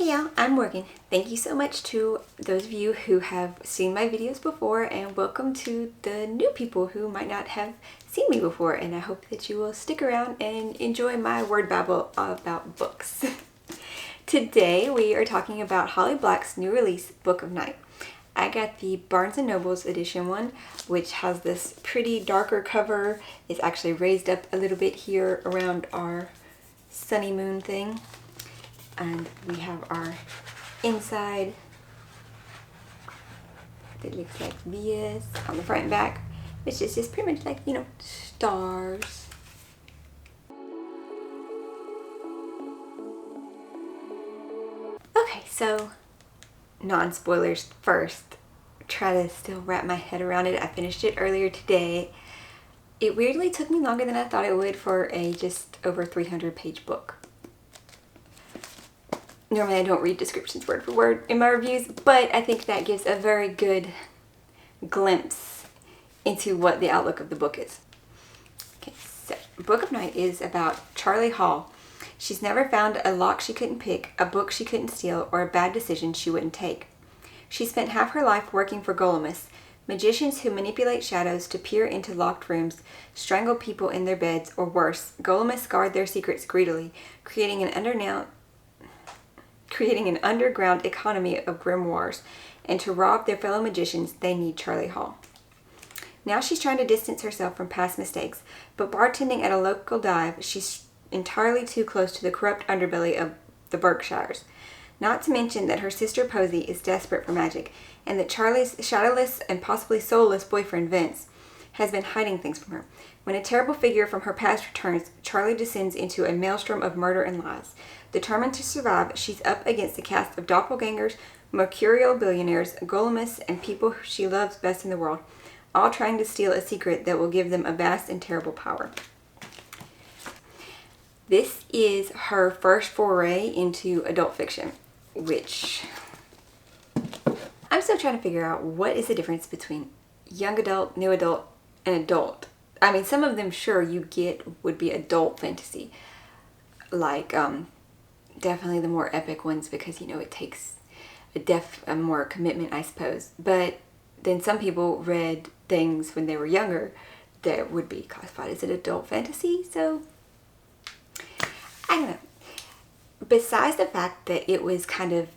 Hey y'all, I'm Morgan. Thank you so much to those of you who have seen my videos before, and welcome to the new people who might not have seen me before, and I hope that you will stick around and enjoy my word babble about books. Today we are talking about Holly Black's new release, Book of Night. I got the Barnes & Noble's edition one, which has this pretty darker cover. It's actually raised up a little bit here around our sunny moon thing. And we have our inside that looks like this on the front and back, which is just pretty much like, you know, stars. Okay, so non-spoilers first. Try to still wrap my head around it. I finished it earlier today. It weirdly took me longer than I thought it would for a just over 300-page book. Normally I don't read descriptions word for word in my reviews, but I think that gives a very good glimpse into what the outlook of the book is. Okay, so Book of Night is about Charlie Hall. She's never found a lock she couldn't pick, a book she couldn't steal, or a bad decision she wouldn't take. She spent half her life working for Golimus, magicians who manipulate shadows to peer into locked rooms, strangle people in their beds, or worse. Golimus guard their secrets greedily, creating an underground economy of grimoires, and to rob their fellow magicians, they need Charlie Hall. Now she's trying to distance herself from past mistakes, but bartending at a local dive, she's entirely too close to the corrupt underbelly of the Berkshires. Not to mention that her sister Posey is desperate for magic, and that Charlie's shadowless and possibly soulless boyfriend Vince has been hiding things from her. When a terrible figure from her past returns, Charlie descends into a maelstrom of murder and lies. Determined to survive, she's up against a cast of doppelgangers, mercurial billionaires, Golimus, and people she loves best in the world, all trying to steal a secret that will give them a vast and terrible power. This is her first foray into adult fiction, which I'm still trying to figure out what is the difference between young adult, new adult, and adult. I mean, some of them, sure, you get would be adult fantasy, like definitely the more epic ones, because you know it takes a more commitment, I suppose. But then some people read things when they were younger that would be classified as an adult fantasy. So I don't know. Besides the fact that it was kind of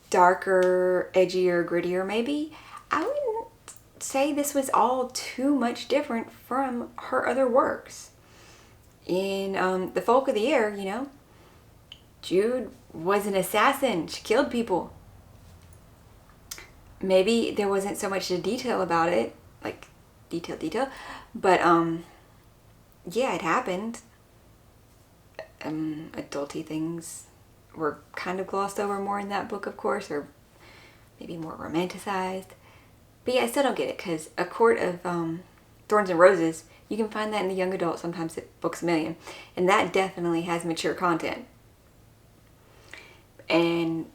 darker, edgier, grittier, maybe, I wouldn't say this was all too much different from her other works. In The Folk of the Air, you know, Jude was an assassin. She killed people. Maybe there wasn't so much detail about it, like detail, but yeah, it happened. Adulty things were kind of glossed over more in that book, of course, or maybe more romanticized. But yeah, I still don't get it, because A Court of Thorns and Roses, you can find that in the young adult, sometimes at Books A Million, and that definitely has mature content. And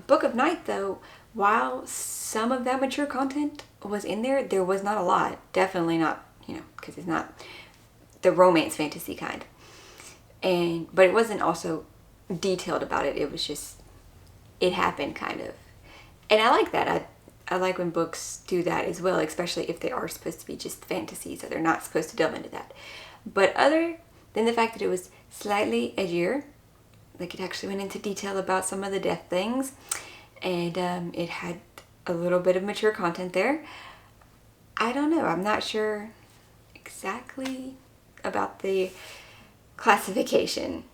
Book of Night, though, while some of that mature content was in there, there was not a lot. Definitely not, you know, because it's not the romance fantasy kind. But it wasn't also detailed about it. It was just, it happened kind of. And I like that. I like when books do that as well, especially if they are supposed to be just fantasy, so they're not supposed to delve into that. But other than the fact that it was slightly edgier, like it actually went into detail about some of the death things, and it had a little bit of mature content there. I don't know. I'm not sure exactly about the classification.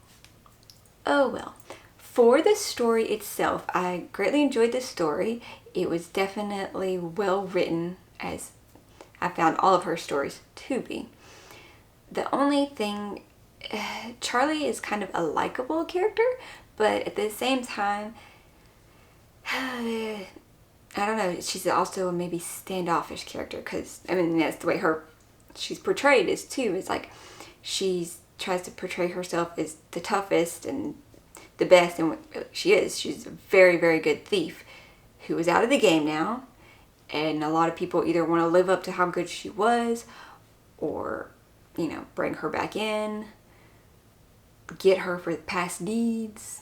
Oh well. For the story itself, I greatly enjoyed the story. It was definitely well written, as I found all of her stories to be. The only thing, Charlie is kind of a likable character, but at the same time, I don't know, she's also a maybe standoffish character, because, I mean, that's the way she's portrayed is too. It's like she's tries to portray herself as the toughest and the best, and she is. She's a very, very good thief who is out of the game now, and a lot of people either want to live up to how good she was, or, you know, bring her back in, get her for past deeds.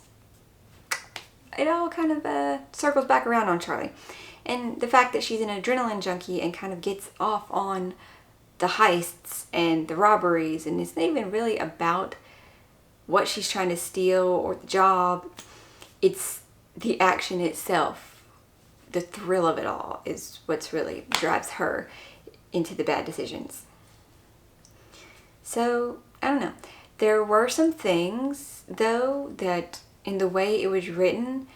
it all kind of circles back around on Charlie. And the fact that she's an adrenaline junkie and kind of gets off on the heists and the robberies, and it's not even really about what she's trying to steal or the job. It's the action itself. The thrill of it all is what's really drives her into the bad decisions. So, I don't know. There were some things, though, that in the way it was written,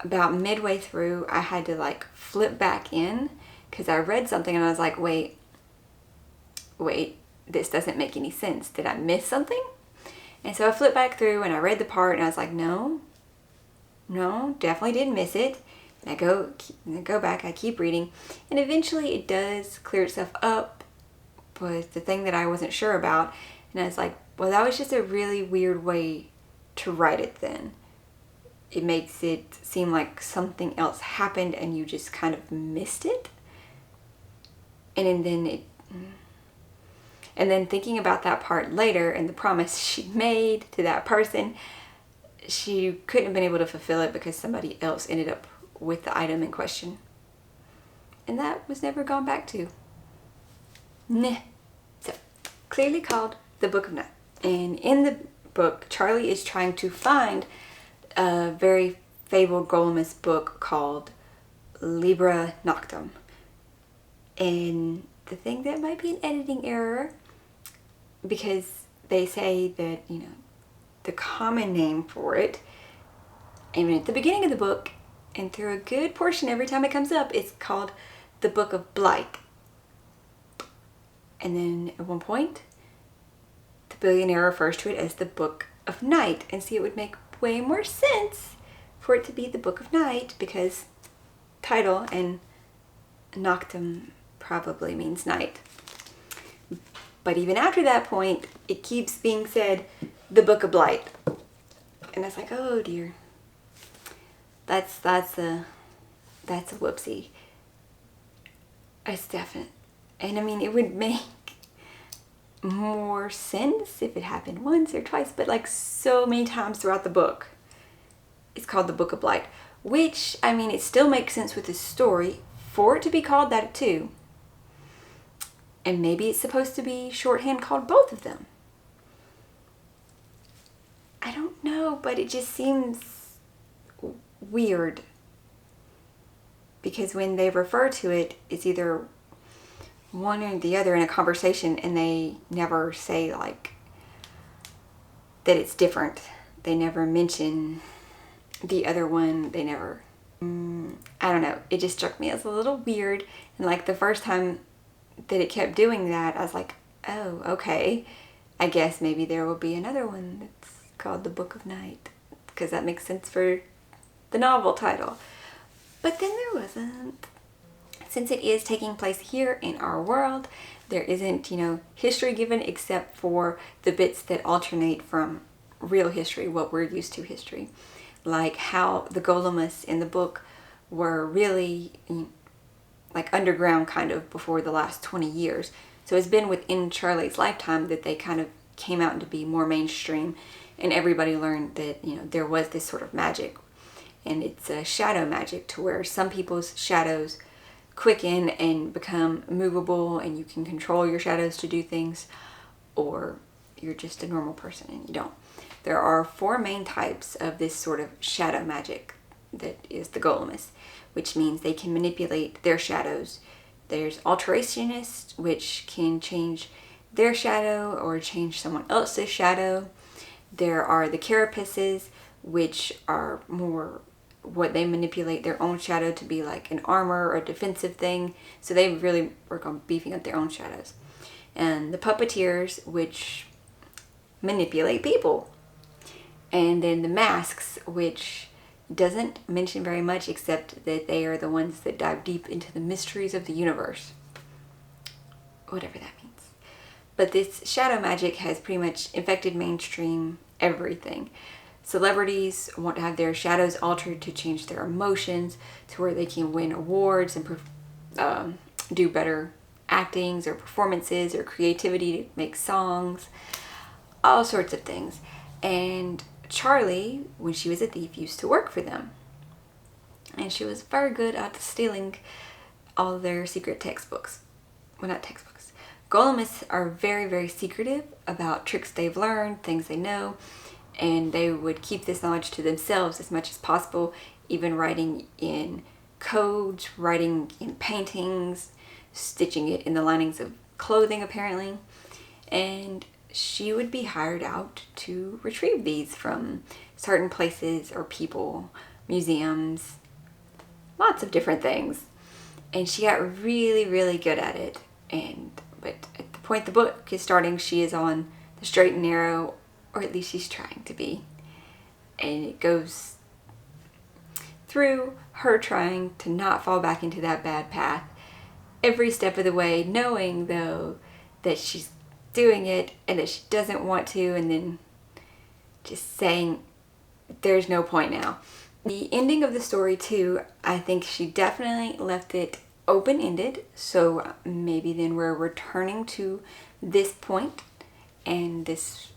about midway through, I had to like flip back in because I read something and I was like, wait, this doesn't make any sense. Did I miss something? And so I flipped back through and I read the part and I was like, no, definitely didn't miss it. And I go back, I keep reading, and eventually it does clear itself up with the thing that I wasn't sure about. And I was like, well, that was just a really weird way to write it then. It makes it seem like something else happened and you just kind of missed it. And then thinking about that part later and the promise she made to that person, she couldn't have been able to fulfill it because somebody else ended up with the item in question. And that was never gone back to. Nah. So, clearly called The Book of Night. And in the book, Charlie is trying to find a very fabled Golemist book called Libra Noctum. And the thing that might be an editing error, because they say that, the common name for it, even at the beginning of the book, and through a good portion every time it comes up, it's called the Book of Blight. And then at one point, the billionaire refers to it as the Book of Night. And see, it would make way more sense for it to be the Book of Night because title and Noctum probably means night. But even after that point, it keeps being said, the Book of Blight. And I was like, oh dear. That's a whoopsie. It's definite. And I mean, it would make more sense if it happened once or twice, but like so many times throughout the book, it's called the Book of Blight. Which, I mean, it still makes sense with the story for it to be called that too. And maybe it's supposed to be shorthand called both of them. I don't know, but it just seems weird. Because when they refer to it, it's either one or the other in a conversation, and they never say like that it's different. They never mention the other one. They never, I don't know. It just struck me as a little weird. And like the first time that it kept doing that, I was like, oh, okay. I guess maybe there will be another one that's called The Book of Night, because that makes sense for the novel title. But then there wasn't. Since it is taking place here in our world, there isn't, history given except for the bits that alternate from real history, what we're used to history. Like how the Golemists in the book were really like underground kind of before the last 20 years. So it's been within Charlie's lifetime that they kind of came out to be more mainstream, and everybody learned that, there was this sort of magic. And it's a shadow magic, to where some people's shadows quicken and become movable and you can control your shadows to do things, or you're just a normal person and you don't. There are 4 main types of this sort of shadow magic that is the Golemist, which means they can manipulate their shadows. There's Alterationists, which can change their shadow or change someone else's shadow. There are the Carapaces, which are more what they manipulate their own shadow to be like an armor or a defensive thing. So they really work on beefing up their own shadows. And the Puppeteers, which manipulate people. And then the Masks, which doesn't mention very much except that they are the ones that dive deep into the mysteries of the universe. Whatever that means. But this shadow magic has pretty much infected mainstream everything. Celebrities want to have their shadows altered to change their emotions, to where they can win awards and do better actings or performances or creativity to make songs, all sorts of things. And Charlie, when she was a thief, used to work for them. and she was very good at stealing all their secret textbooks. Well, not textbooks. Golemists are very, very secretive about tricks they've learned, things they know, and they would keep this knowledge to themselves as much as possible, even writing in codes, writing in paintings, stitching it in the linings of clothing apparently. And she would be hired out to retrieve these from certain places or people, museums, lots of different things. And she got really, really good at it. But at the point the book is starting, she is on the straight and narrow, or at least she's trying to be. And it goes through her trying to not fall back into that bad path every step of the way, knowing though that she's doing it and that she doesn't want to, and then just saying there's no point now. The ending of the story too, I think she definitely left it open-ended, so maybe then we're returning to this point and this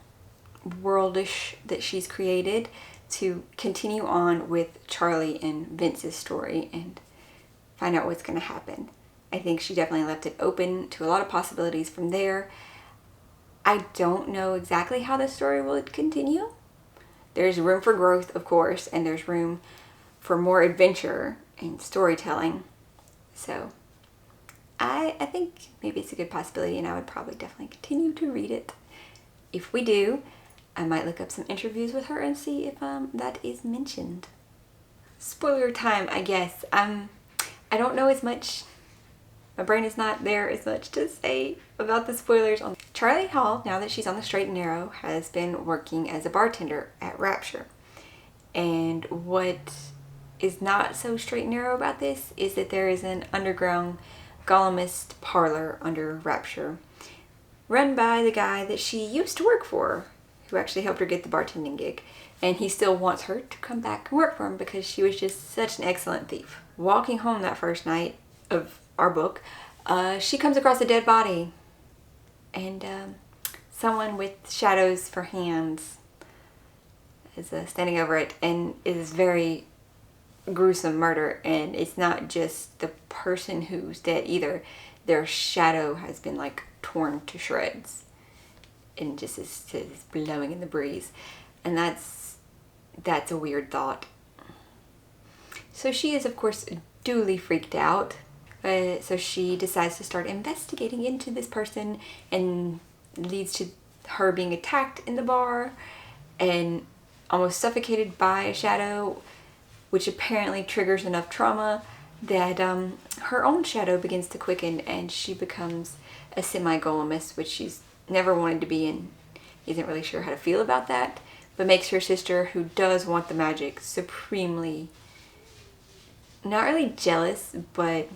worldish that she's created to continue on with Charlie and Vince's story and find out what's going to happen. I think she definitely left it open to a lot of possibilities from there. I don't know exactly how the story will continue. There's room for growth, of course, and there's room for more adventure and storytelling. So I think maybe it's a good possibility, and I would probably definitely continue to read it. If we do, I might look up some interviews with her and see if that is mentioned. Spoiler time, I guess. I don't know as much. My brain is not there as much to say about the spoilers. Charlie Hall, now that she's on the straight and narrow, has been working as a bartender at Rapture. And what is not so straight and narrow about this is that there is an underground Golemist parlor under Rapture, run by the guy that she used to work for, who actually helped her get the bartending gig. And he still wants her to come back and work for him because she was just such an excellent thief. Walking home that first night of our book, she comes across a dead body, and someone with shadows for hands is standing over it, and it is very gruesome murder. And it's not just the person who's dead either. Their shadow has been like torn to shreds and just is blowing in the breeze, and that's a weird thought. So she is of course duly freaked out. So she decides to start investigating into this person, and leads to her being attacked in the bar and almost suffocated by a shadow, which apparently triggers enough trauma that her own shadow begins to quicken, and she becomes a semi-golemist, which she's never wanted to be, and isn't really sure how to feel about that, but makes her sister, who does want the magic, supremely, not really jealous, but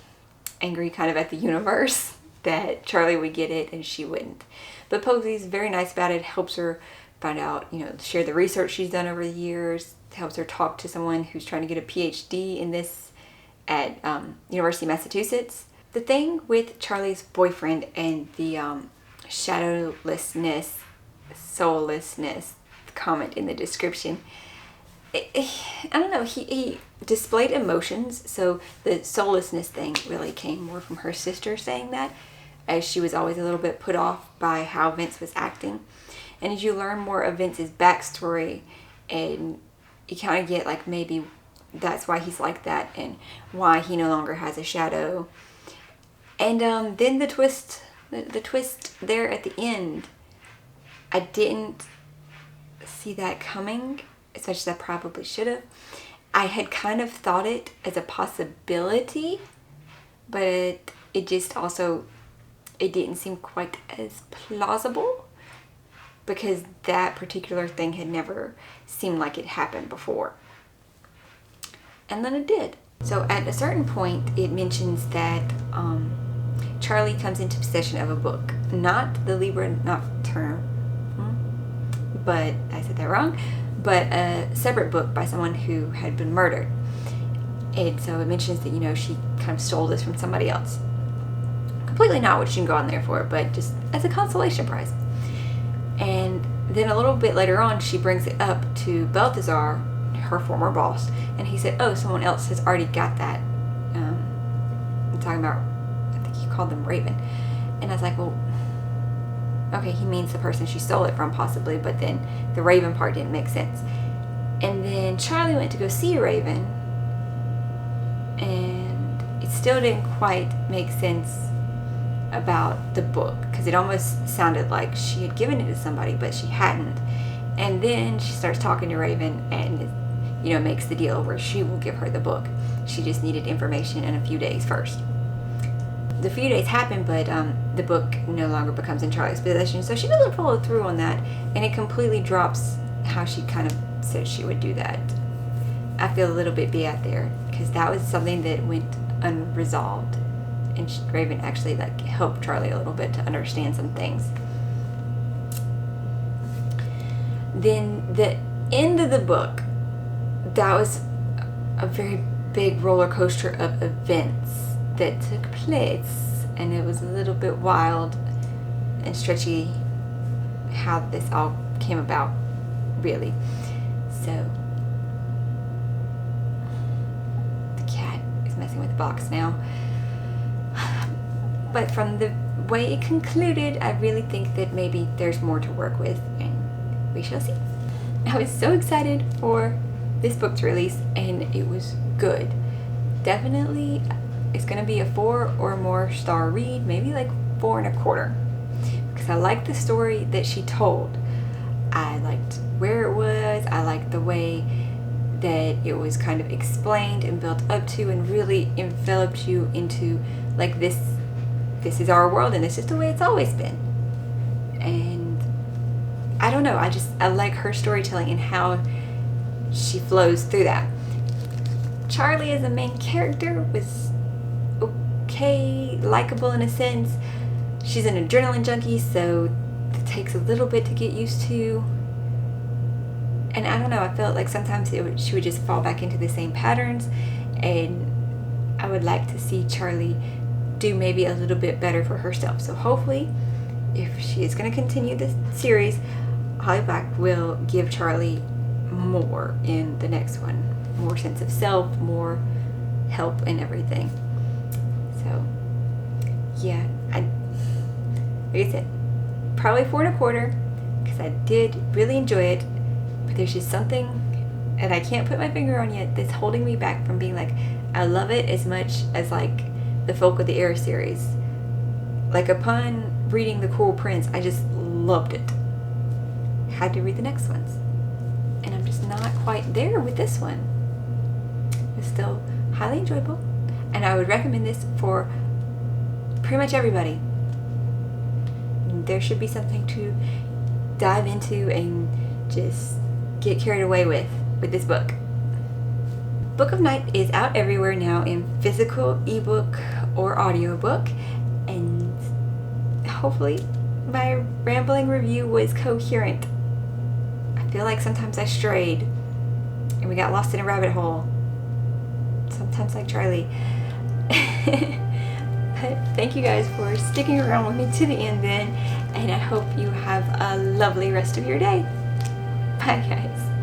angry kind of at the universe that Charlie would get it and she wouldn't. But Posey's very nice about it, helps her find out, share the research she's done over the years, helps her talk to someone who's trying to get a PhD in this at University of Massachusetts. The thing with Charlie's boyfriend and the shadowlessness, soullessness comment in the description, I don't know, he displayed emotions, so the soullessness thing really came more from her sister saying that, as she was always a little bit put off by how Vince was acting. And as you learn more of Vince's backstory, and you kind of get like maybe that's why he's like that and why he no longer has a shadow. And then the twist there at the end, I didn't see that coming as much as I probably should have. I had kind of thought it as a possibility, but it just also, it didn't seem quite as plausible, because that particular thing had never seemed like it happened before. And then it did. So at a certain point, it mentions that Charlie comes into possession of a book. Not the Libra Nocturne, but I said that wrong, but a separate book by someone who had been murdered. And so it mentions that, she kind of stole this from somebody else. Completely not what she can go on there for, but just as a consolation prize. And then a little bit later on, she brings it up to Balthazar, her former boss. And he said, oh, someone else has already got that. I'm talking about, I think he called them Raven. And I was like, well, okay, he means the person she stole it from possibly, but then the Raven part didn't make sense. And then Charlie went to go see Raven, and it still didn't quite make sense about the book, because it almost sounded like she had given it to somebody, but she hadn't. And then she starts talking to Raven and, you know, makes the deal where she will give her the book. She just needed information in a few days first. The few days happen, but the book no longer becomes in Charlie's possession, so she doesn't follow through on that, and it completely drops how she kind of said she would do that. I feel a little bit bad there, because that was something that went unresolved, and Raven actually like helped Charlie a little bit to understand some things. Then the end of the book, that was a very big roller coaster of events that took place, and it was a little bit wild and stretchy how this all came about, really. So the cat is messing with the box now. But from the way it concluded, I really think that maybe there's more to work with, and we shall see. I was so excited for this book to release, and it was good. Definitely, it's going to be a 4 or more star read, maybe like 4.25, because I liked the story that she told. I liked where it was. I liked the way that it was kind of explained and built up to, and really enveloped you into like this is our world, and this is the way it's always been. And I don't know, I like her storytelling and how she flows through that. Charlie as a main character was okay, likable in a sense. She's an adrenaline junkie, so it takes a little bit to get used to. And I don't know, I felt like sometimes she would just fall back into the same patterns, and I would like to see Charlie do maybe a little bit better for herself. So hopefully, if she is going to continue this series, Holly Black will give Charlie more in the next one. More sense of self, more help and everything. So, yeah, like I said, probably 4.25, because I did really enjoy it, but there's just something, and I can't put my finger on yet, that's holding me back from being like, I love it as much as like the Folk of the Air series. Like, upon reading The Cruel Prince, I just loved it. Had to read the next ones, and I'm just not quite there with this one. It's still highly enjoyable, and I would recommend this for pretty much everybody. There should be something to dive into and just get carried away with this book. Book of Night is out everywhere now in physical, ebook, or audiobook, and hopefully my rambling review was coherent. I feel like sometimes I strayed and we got lost in a rabbit hole. Sometimes like Charlie. But thank you guys for sticking around with me to the end then, and I hope you have a lovely rest of your day. Bye guys.